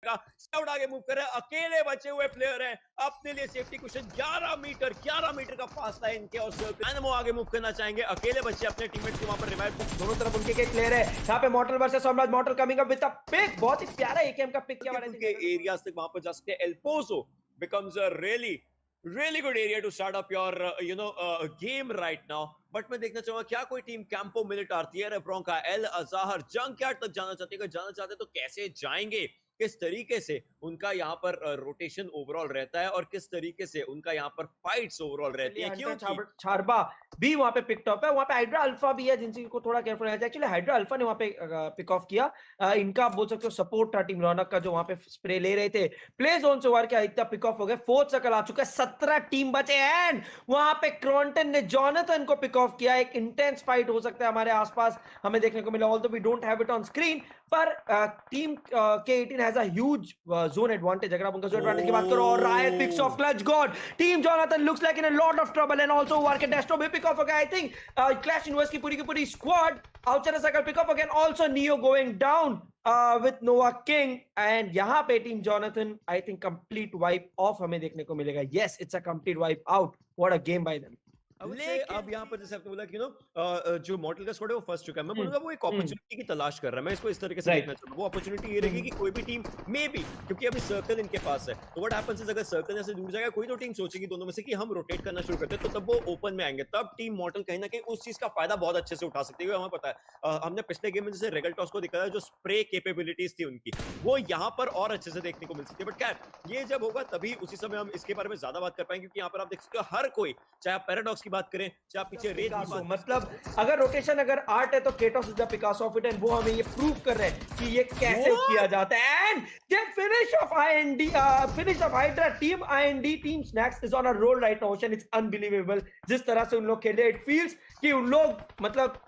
का। स्काउट आगे मूव कर रहा है, अकेले बचे हुए प्लेयर हैं, अपने लिए सेफ्टी कुशन 11 मीटर का फासला है इनके और डायनामो आगे मूव करना चाहेंगे, अकेले बचे अपने टीममेट्स को वहां पर रिवाइव। दोनों तरफ उनके कई प्लेयर है। यहाँ पे Mortal versus Somraj, Mortal coming up with a pick, बहुत ही प्यारा एकेएम का पिक किया हुआ है। उनके एरियाज तक वहां पर जा सकते हैं। एल्पोसो becomes a really good area to start up your game right now. But मैं देखना चाहूंगा क्या कोई टीम कैंपो मिलिटार थिएरा ब्रोंका एल अज़ाहर जंकयार्ड तक जाना चाहती है। अगर जाना चाहते तो कैसे जाएंगे, किस तरीके से उनका यहाँ पर रोटेशन ओवरऑल रहता है और किस तरीके से उनका यहाँ पर फाइट्स ओवरऑल रहती है। क्योंकि छारबा भी वहां पे पिक टॉप है, वहां पे हाइड्रा अल्फा भी है जिनसे को थोड़ा केयरफुल रहना चाहिए। एक्चुअली हाइड्रा अल्फा ने वहां पे पिक ऑफ किया। इनका आप बोल सकते हो सपोर्ट था टीम रौनक का, जो वहां पे स्प्रे ले रहे थे। प्ले जोन से वार के आदित्य पिक ऑफ हो गए, फोर्थ सर्कल आ चुका है, 17 टीम बचे एंड वहां पे क्रॉन्टन ने जॉनथन को पिक ऑफ किया। एक इंटेंस फाइट हो सकता है हमारे आसपास हमें देखने को मिला, although we don't have it on screen, पर team K18 has a huge zone advantage. अगर आप उनका जोन एडवांटेज की बात करो, और right picks of clutch god, team Jonathan looks like in a lot of trouble and also war के Destro भी पिक ऑफ हो गया। आई थिंक क्लैश यूनिवर्स की पूरी squad outsider circle pick off again, also Neo going down with Nova King, and यहाँ पे team Jonathan I think complete wipe off हमें देखने को मिलेगा। Yes, it's a complete wipe out, what a game by them. अब यहाँ पर जैसे आपने बोला कि जो मॉडल का स्क्वाड है वो फंस चुका है, मैं बोलूंगा वो एक अपॉर्चुनिटी की तलाश कर रहा है। मैं इसको इस तरीके से देखना चाहूंगा, वो अपॉर्चुनिटी ये रहेगी कि कोई भी टीम मे बी, क्योंकि अभी सर्कल इनके पास है, तो व्हाट हैपेंस इज अगर सर्कल से दूर जाएगा कोई तो टीम सोचेगी दोनों में से कि हम रोटेट करना शुरू करते हैं, तो तब वो ओपन में आएंगे, तब टीम मॉडल कहीं ना कहीं उस चीज का फायदा बहुत अच्छे से उठा सकती है। हमें पता है, हमने पिछले गेम में जैसे रेगलटॉस को दिखाया, जो स्प्रे कैपेबिलिटीज थी उनकी वो यहाँ पर और अच्छे से देखने को मिल सकती है। बट खैर ये जब होगा तभी उसी समय हम इसके बारे में ज्यादा बात कर पाएंगे, क्योंकि यहाँ पर आप देख सकते हो हर कोई, चाहे आप पैराडॉक्स की बात करें, चाहे आप पीछे मतलब अगर रोटेशन अगर आर्ट है तो Ketos is the Picasso of it, and वो हमें ये प्रूव कर रहे हैं कि ये कैसे किया जाता है। And the finish of IND, finish of Hydra, team IND, team Snax is on a roll right now. Ocean, it's unbelievable जिस तरह से उन लोग खेले। इट फील्स कि उन लोग मतलब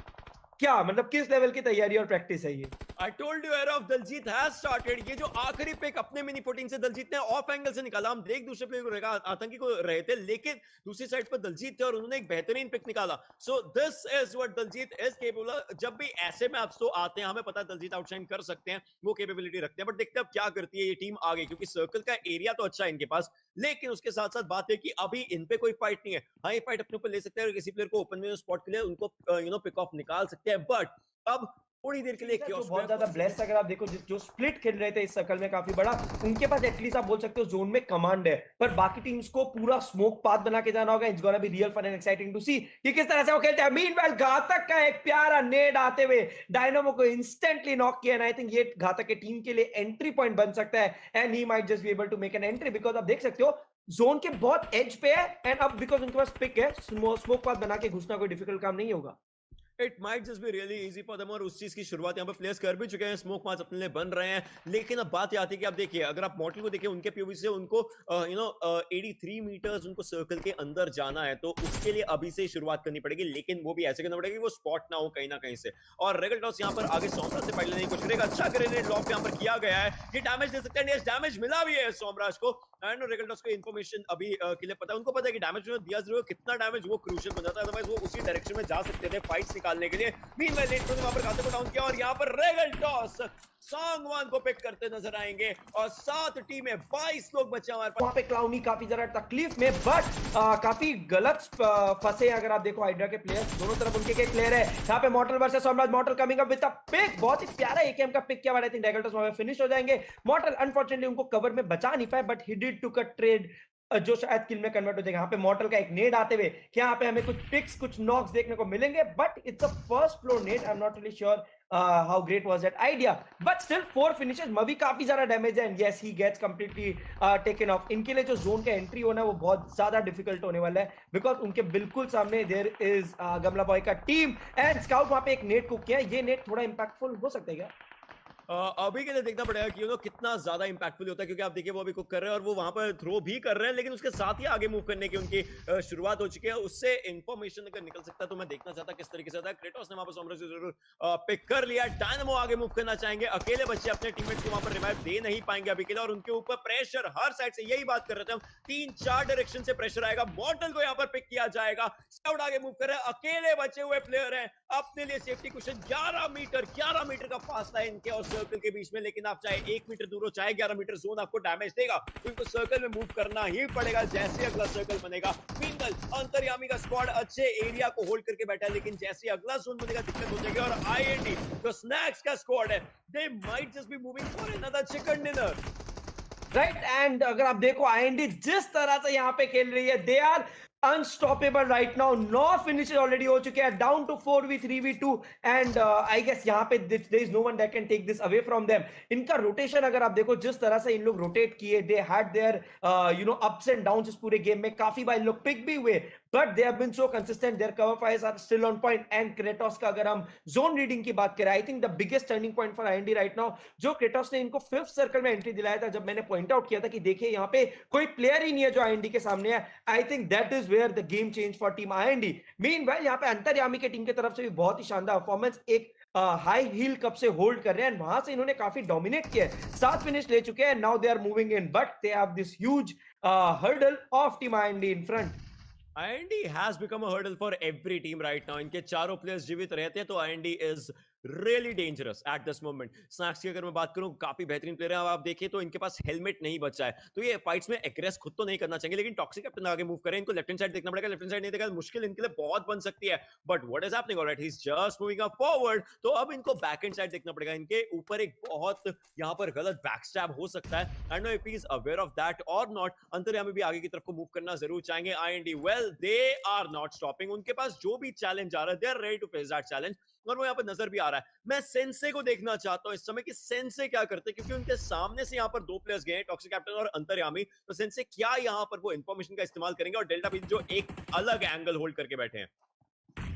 क्या, मतलब किस लेवल की तैयारी और प्रैक्टिस है ये। I told you era of Daljit has started। ये जो आखिरी पिक अपने मिनी 14 से दलजीत ने ऑफ एंगल से निकाला, हम देख दूसरे प्लेयर को आतंकी को रहे थे, लेकिन दूसरी साइड पर दलजीत थे और उन्होंने एक बेहतरीन पिक निकाला। So this is what Daljeet is capable. जब भी ऐसे मैप्स तो आते हैं, हमें पता है दलजीत आउटशाइन कर सकते हैं, वो कैपेबिलिटी रखते हैं, बट देखते हैं अब क्या करती है ये टीम आगे, क्योंकि सर्कल का एरिया तो अच्छा है इनके पास, लेकिन उसके साथ साथ बात है कि अभी इन पे कोई फाइट नहीं है। हाँ, ये फाइट अपने ऊपर ले सकते हैं और किसी प्लेयर को ओपन में स्पॉट के लिए उनको पिक ऑफ निकाल सकते हैं, बट अब थोड़ी देर के लिए जो बहुत ज्यादा ब्लेस्ड, अगर आप देखो जो स्प्लिट खेल रहे थे इस सर्कल में काफी बड़ा, उनके पास एटलीस्ट आप बोल सकते हो जोन में कमांड है, पर बाकी टीम्स को पूरा स्मोक पाथ बना के जाना होगा। It's gonna be real fun and exciting to see कि किस तरह से वो खेलते हैं। मीनवाइल घातक का एक प्यारा नेड आते हुए डायनामो को इंस्टेंटली नॉक किया, एंड आई थिंक ये घातक के टीम के लिए एंट्री पॉइंट बन सकता है, and he might just be able to make an entry, because आप देख सकते हो जोन के बहुत एज पे है, एंड अब बिकॉज उनके पास पिक है, स्मोक पाथ बना के घुसना कोई डिफिकल्ट काम नहीं होगा। It might just be really easy for them, और उस चीज की शुरुआत यहाँ पर प्लेयर्स कर भी चुके हैं, स्मोक मार्क्स अपने लिए बन रहे हैं। लेकिन अब बात आती है कि आप देखिए, अगर आप मॉडल को देखिए, उनके पीओवी से उनको 83 मीटर्स उनको सर्कल के अंदर जाना है, तो उसके लिए अभी से शुरुआत करनी पड़ेगी, लेकिन वो भी ऐसे करना पड़ेगा कि वो स्पॉट ना हो कहीं ना कहीं से। और रेगलटॉस यहाँ पर आगे सोमराज से पहले नहीं कुछ करेगा, अच्छा ग्रेनेड लॉक यहाँ पर किया गया है, ये डैमेज दे सकते हैं, डैमेज मिला भी है सोमराज को, एंड रेगलटॉस को इन्फॉर्मेशन अभी के लिए पता है, उनको पता है कि डैमेज दिया जरूर, कितना डैमेज वो क्रूशियल बन जाता है, अदरवाइज वो उसी डायरेक्शन में जा सकते थे फाइट्स निकालने के लिए। मीनवाइल लेट वहां पर घातक को डाउन किया, और यहां पर रेगलटॉस सांगवान को पिक करते नजर आएंगे, और 7 टीमें 22 लोग बचे हमारे पास। वहां पे क्लाउनी काफी जरा तकलीफ में, बट काफी गलत फंसे। अगर आप देखो हाइड्रा के प्लेयर्स, दोनों तरफ उनके के प्लेयर है। यहाँ पे Mortal versus Somraj, Mortal coming up with a pick, बहुत ही प्यारा एकेएम का पिक किया हुआ है। आई थिंक रेगलटॉस वहां पे फिनिश हो जाएंगे। मॉर्टल अनफॉर्चुनेटली उनको कवर में बचा नहीं पाए, but he did to cut trade जो शायद किल में कन्वर्ट हो जाएगा। यहाँ पे मॉर्टल का एक नेड आते हुए यहाँ पे हमें कुछ पिक्स, कुछ नॉक्स देखने को मिलेंगे, but it's a first floor need. I am not really sure how great was that idea, but still 4 finishes, मवी काफी ज्यादा डैमेज है, and yes he gets completely taken off. इनके लिए जो जोन का एंट्री होना है वो बहुत ज्यादा डिफिकल्ट होने वाला है, बिकॉज उनके बिल्कुल सामने देयर इज गमला बॉय का टीम, एंड स्काउट वहां पे एक नेट कुक किया। ये नेट थोड़ा इंपैक्टफुल हो सकता है क्या? अभी के लिए देखना पड़ेगा कि कितना ज्यादा इंपैक्टफुल होता है, क्योंकि आप देखिए वो अभी कुक कर रहे हैं और वो वहां पर थ्रो भी कर रहे हैं, लेकिन उसके साथ ही आगे मूव करने की उनकी शुरुआत हो चुकी है। उससे इंफॉर्मेशन अगर निकल सकता है तो मैं देखना चाहता किस तरीके से होता है। क्रेटोस ने वहां पर सोमराज को जरूर पिक कर लिया। डायनामो आगे मूव करना चाहेंगे, अकेले बच्चे अपने टीममेट्स को वहां पर रिवाइव दे नहीं पाएंगे अभी के लिए, और उनके ऊपर प्रेशर हर साइड से, यही बात कर रहे थे हम, 3-4 डायरेक्शन से प्रेशर आएगा। मॉडल को यहाँ पर पिक किया जाएगा, स्काउट आगे मूव कर रहे हैं, अकेले बचे हुए प्लेयर हैं, अपने लिए सेफ्टी कुशन 11 मीटर का फासला है इनके और सर्कल के बीच में, लेकिन आप चाहे 1 मीटर दूर हो चाहे 11 मीटर, जोन आपको डैमेज देगा, तो इनको सर्कल में मूव करना ही पड़ेगा जैसे अगला सर्कल बनेगा। मीनवाइल अंतर्यामी का स्क्वाड अच्छे एरिया को होल्ड करके बैठा है, लेकिन जैसे अगला जोन बनेगा दिक्कत हो जाएगी। और आईएनडी जो स्नैक्स का स्क्वाड है, they might just be moving for another chicken dinner. Right and अगर आप देखो आईएनडी जिस तरह से यहाँ पे खेल रही है, they are unstoppable right now. 9 finishes already हो चुके हैं, down to 4v3v2 and I guess यहाँ पे there is no one that can take this away from them. इनका रोटेशन अगर आप देखो जिस तरह से इन लोग रोटेट किए, they had there ups and downs इस पूरे गेम में। काफी बार इन लोग पिक भी हुए, but they have been so consistent, their cover fires are still on point. And Kratos का अगर हम जोन रीडिंग की बात करें, I think the biggest turning point for IND right now, जो क्रेटोस ने इनको 5th सर्कल में एंट्री दिलाया था, जब मैंने पॉइंट आउट किया था कि देखिए यहाँ पे कोई प्लेयर ही नहीं है जो आईएनडी के सामने है। I think that is where the game change for team IND. Meanwhile यहाँ पे अंतर्यामी के टीम की तरफ से भी बहुत ही शानदार परफॉर्मेंस, एक हाई हील कप से होल्ड कर रहे हैं, वहां से इन्होंने काफी डोमिनेट किया है। 7 फिनिश ले चुके हैं, now they are moving in, but they have this huge hurdle of team IND in front. IND has become a hurdle for every team right now. इनके चारों प्लेयर्स जीवित रहते हैं तो IND is really dangerous at this moment. Snacks की अगर मैं बात करूं, काफी बेहतरीन प्लेयर है। अब आप देखिए तो इनके पास हेलमेट नहीं बचा है, तो ये फाइट्स में एग्रेस खुद तो नहीं करना चाहिए, लेकिन टॉक्सिक कैप्टन आगे मूव करें, इनको लेफ्ट हैंड साइड देखना पड़ेगा। लेफ्ट हैंड साइड नहीं देखा मुश्किल इनके लिए बहुत बन सकती है, but what is happening? Alright, he is just moving up forward. तो अब इनको बैक हैंड साइड देखना पड़ेगा। इनके ऊपर एक बहुत यहाँ पर गलत बैक स्टैब हो सकता है। I don't know if he is aware of that और नॉट। अंतर्यामी भी आगे की तरफ को मूव करना जरूर चाहेंगे। IND well they are not stopping, उनके पास जो भी चैलेंज आ रहा है they are ready to face that challenge, और वो यहाँ पर नजर भी आ रहा है। मैं सेंसे को देखना चाहता हूँ इस समय कि सेंसे क्या करते हैं, क्योंकि उनके सामने से यहाँ पर 2 प्लेयर्स गए हैं, टॉक्सिक कैप्टन और अंतर्यामी। तो सेंसे क्या यहाँ पर वो इंफॉर्मेशन का इस्तेमाल करेंगे, और डेल्टा भी जो एक अलग एंगल होल्ड करके बैठे हैं।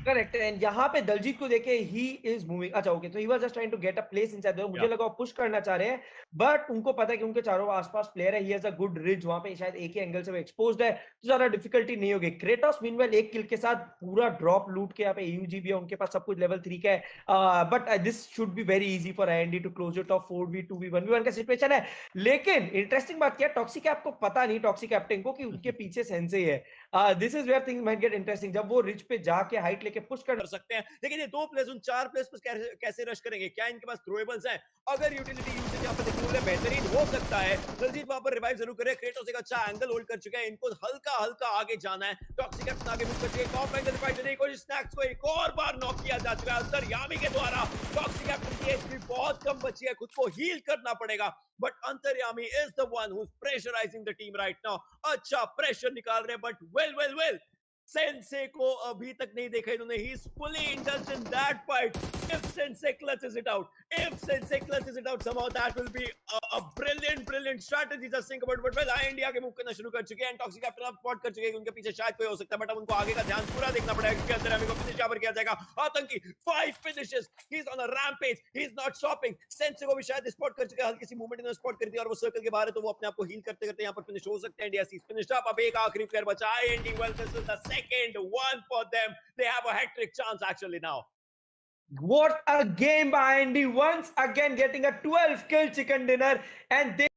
करेक्ट एंड यहाँ पे दलजीत को देखे ही इज मूविंग। अच्छा ओके, तो he was just trying to get a place inside. मुझे लगा वो पुश करना चाह रहे हैं, बट उनको पता है कि उनके चारों आसपास प्लेयर है, he has a good ridge, वहां पे शायद एक ही एंगल से वो एक्सपोज्ड है, तो ज्यादा डिफिकल्टी नहीं होगी। क्रेटोस मीनवेल 1 किल के साथ पूरा ड्रॉप लूट के, यहाँ पे यूजी भी है, उनके पास सब कुछ लेवल 3 का है, but this should be very easy for IND to close it off 4v2v1v1 का सिचुएशन है। लेकिन इंटरेस्टिंग बात क्या, टॉक्सिक कैप को पता नहीं, टॉक्सिक कैप्टन को, कि उनके पीछे सेंसे है। This is where things might get interesting, जब वो रिच पे जाके हाइट लेके पुश कर सकते हैं। लेकिन ये 2 प्लेयर्स उन 4 प्लेयर्स पर कैसे रश करेंगे? क्या इनके पास थ्रोएबल्स हैं? अगर यूटिलिटी यूसेज यहाँ पर देखने को बेहतरीन हो सकता है। दलजीत वहां पर रिवाइव जरूर करे, क्रेटोस एक अच्छा एंगल होल्ड कर चुका है, इनको हल्का हल्का आगे जाना है। टॉक्सिक कैप्टन आगे मूव कर चुके हैं, टॉप एंगल रिवाइव देने की कोशिश, स्नैक्स को एक और बार नॉक किया जा चुका है अंतर्यामी के द्वारा। टॉक्सिक कैप्टन की एचपी बहुत कम बची है, खुद को हील करना पड़ेगा, बट अंतर्यामी is the one who is pressurising the team right now. अच्छा प्रेशर निकाल रहे हैं, बट वेल सेंसे को अभी तक नहीं देखा इन्होंने। He is fully indulged in that fight. If Sensei clutches it out, somehow that will be a brilliant strategy just think about। but well IND आगे मूव करना शुरू कर चुके हैं, टॉक्सिक कैप्टन अब स्पॉट कर चुके हैं कि उनके पीछे शायद कोई हो सकता है, बट अब उनको आगे का ध्यान पूरा देखना पड़ेगा, क्योंकि अंतर्यामी को फिनिश यहाँ पर किया जाएगा। Aatanki 5 finishes, he is on a rampage, he is not stopping. Sensei को भी शायद स्पॉट कर चुके हैं, हल्की सी मूवमेंट इन्होंने स्पॉट कर दी और वो सर्कल के बाहर है, तो वो अपने आप को हील करते करते यहाँ पर फिनिश हो सकते हैं। डीएससी फिनिश्ड अप, अब एक आखिरी प्लेयर बचा। IND well this is the second one for them, they have a hat-trick chance actually now। What a game by IND, once again getting a 12 kill chicken dinner, and they